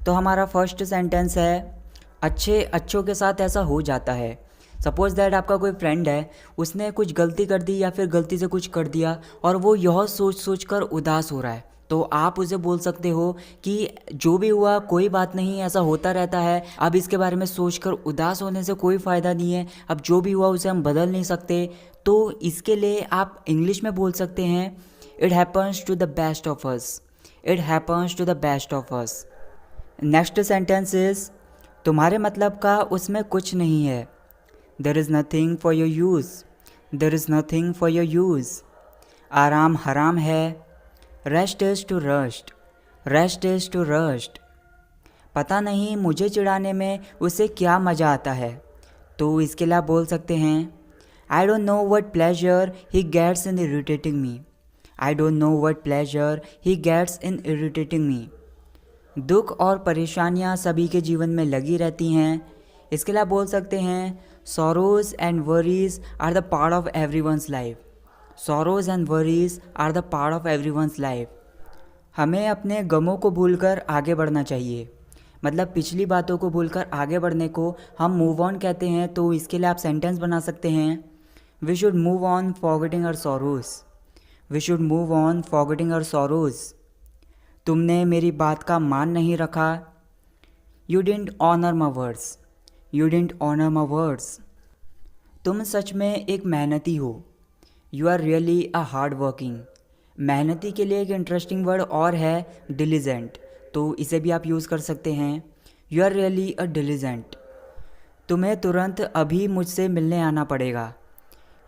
तो हमारा first sentence है अच्छे अच्छों के साथ ऐसा हो जाता है। सपोज़ दैट आपका कोई फ्रेंड है, उसने कुछ गलती कर दी या फिर गलती से कुछ कर दिया और वो यह सोच सोच कर उदास हो रहा है, तो आप उसे बोल सकते हो कि जो भी हुआ कोई बात नहीं, ऐसा होता रहता है, अब इसके बारे में सोचकर उदास होने से कोई फ़ायदा नहीं है, अब जो भी हुआ उसे हम बदल नहीं सकते। तो इसके लिए आप इंग्लिश में बोल सकते हैं it happens to the best of us, it happens to the best of us. Next sentence is तुम्हारे मतलब का उसमें कुछ नहीं है। There is nothing for your use, there is nothing for your use. आराम हराम है। Rest is to rust, rest is to rust. पता नहीं मुझे चिढ़ाने में उसे क्या मज़ा आता है, तो इसके लिए आप बोल सकते हैं I don't know what pleasure he gets in irritating me, I don't know what pleasure he gets in irritating me. दुख और परेशानियां सभी के जीवन में लगी रहती हैं, इसके लिए आप बोल सकते हैं sorrows and worries are the part of everyone's life, sorrows and worries are the part of everyone's life. हमें अपने गमों को भूलकर आगे बढ़ना चाहिए, मतलब पिछली बातों को भूलकर आगे बढ़ने को हम मूव ऑन कहते हैं। तो इसके लिए आप सेंटेंस बना सकते हैं we should move on forgetting our sorrows, we should move on forgetting our sorrows. तुमने मेरी बात का मान नहीं रखा, you didn't honour my words, you didn't honour my words. तुम सच में एक मेहनती हो, you are really a hard working. मेहनती के लिए एक इंटरेस्टिंग वर्ड और है डिलीजेंट, तो इसे भी आप यूज़ कर सकते हैं you are really a diligent. तुम्हें तुरंत अभी मुझसे मिलने आना पड़ेगा,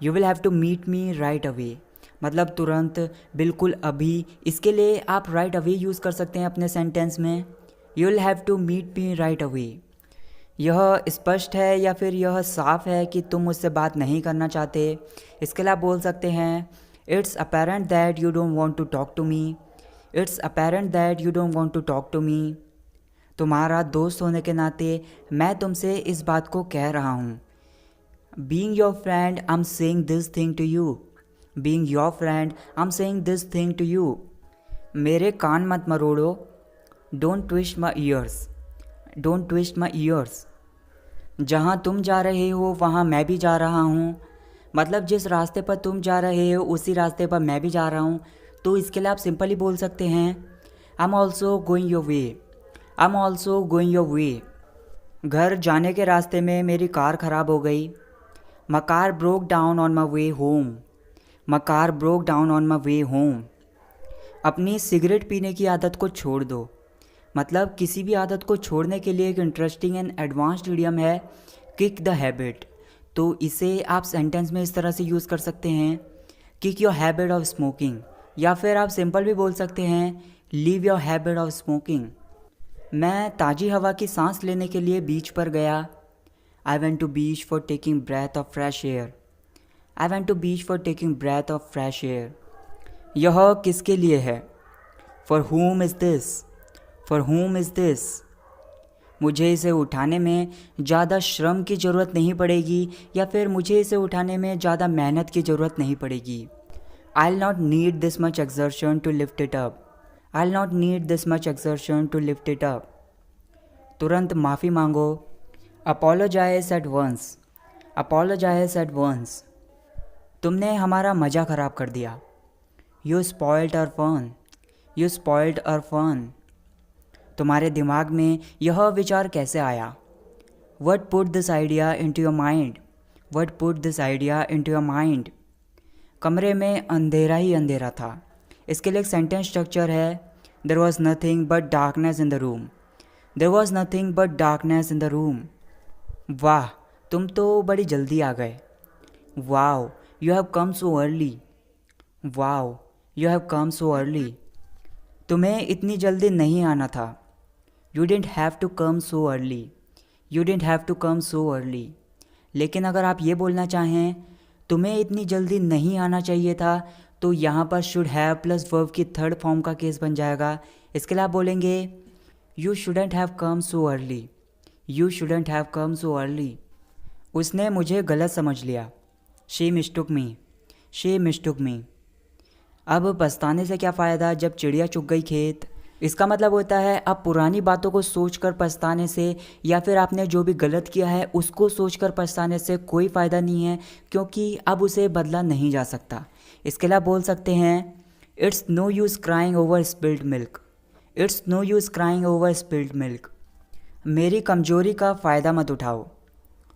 you will have to meet me right away, मतलब तुरंत, बिल्कुल अभी। इसके लिए आप राइट अवे यूज़ कर सकते हैं अपने सेंटेंस में, you will have to meet me right away. यह स्पष्ट है या फिर यह साफ है कि तुम मुझसे बात नहीं करना चाहते, इसके लिए आप बोल सकते हैं it's apparent that you don't want to talk to me, it's apparent that you don't want to talk to me. तुम्हारा दोस्त होने के नाते मैं तुमसे इस बात को कह रहा हूँ, being your friend I am saying this thing to you, being your friend I am saying this thing to you. मेरे कान मत मरोड़ो, don't twist my ears, don't twist my ears. जहाँ तुम जा रहे हो वहाँ मैं भी जा रहा हूँ, मतलब जिस रास्ते पर तुम जा रहे हो उसी रास्ते पर मैं भी जा रहा हूँ। तो इसके लिए आप सिंपली बोल सकते हैं I am also going your way, I am also going your way. घर जाने के रास्ते में मेरी कार ख़राब हो गई, my car broke down on my way home, my car broke down on my way home. अपनी सिगरेट पीने की आदत को छोड़ दो, मतलब किसी भी आदत को छोड़ने के लिए एक इंटरेस्टिंग एंड एडवांस्ड इडियम है किक द हैबिट। तो इसे आप सेंटेंस में इस तरह से यूज़ कर सकते हैं kick your habit of smoking, या फिर आप सिंपल भी बोल सकते हैं leave your habit of smoking. मैं ताज़ी हवा की सांस लेने के लिए बीच पर गया, I went to beach for taking breath of fresh air, I went to beach for taking breath of fresh air. यह किसके लिए है, for whom is this, for whom is this. मुझे इसे उठाने में ज़्यादा श्रम की ज़रूरत नहीं पड़ेगी, या फिर मुझे इसे उठाने में ज़्यादा मेहनत की ज़रूरत नहीं पड़ेगी। I will not need this much exertion to lift it up, I will not need this much exertion to lift it up. तुरंत माफ़ी मांगो, apologise at once, apologise at once. तुमने हमारा मज़ा ख़राब कर दिया, you spoiled our fun, you spoiled our fun. तुम्हारे दिमाग में यह विचार कैसे आया, what put this idea into your mind, what put this idea into your mind. कमरे में अंधेरा ही अंधेरा था, इसके लिए एक सेंटेंस स्ट्रक्चर है there was nothing but darkness in the room, there was nothing but darkness in the room. वाह तुम तो बड़ी जल्दी आ गए, wow you have come so early, wow you have come so early. तुम्हें इतनी जल्दी नहीं आना था, you didn't have to come so early, you didn't have to come so early. लेकिन अगर आप ये बोलना चाहें तुम्हें इतनी जल्दी नहीं आना चाहिए था, तो यहाँ पर शुड हैव प्लस वर्ब की थर्ड फॉर्म का केस बन जाएगा। इसके लिए आप बोलेंगे you shouldn't have come so early, you shouldn't have come so early. उसने मुझे गलत समझ लिया, शी मिस्टूक मी, शी मिस्टूक मी। अब पछताने से क्या फ़ायदा जब चिड़िया चुग गई खेत, इसका मतलब होता है अब पुरानी बातों को सोचकर पछताने से या फिर आपने जो भी गलत किया है उसको सोचकर पछताने से कोई फ़ायदा नहीं है, क्योंकि अब उसे बदला नहीं जा सकता। इसके लिए आप बोल सकते हैं it's no use crying over spilled milk. It's no use crying over spilled milk. मेरी कमजोरी का फ़ायदा मत उठाओ।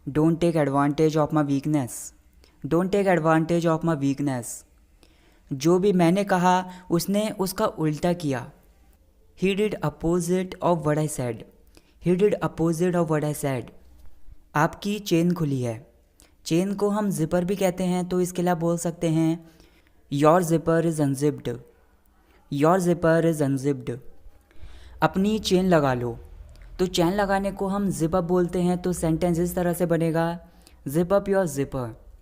Don't take advantage of my weakness. Don't take advantage of my weakness. जो भी मैंने कहा उसने उसका उल्टा किया। He did opposite of what I said. He did opposite of what I said. आपकी चेन खुली है। चेन को हम जिपर भी कहते हैं, तो इसके लिए आप बोल सकते हैं Your zipper is unzipped. Your zipper is unzipped. अपनी चेन लगा लो। तो चेन लगाने को हम जिप अप बोलते हैं, तो सेंटेंस इस तरह से बनेगा जिप अप योर जिपर।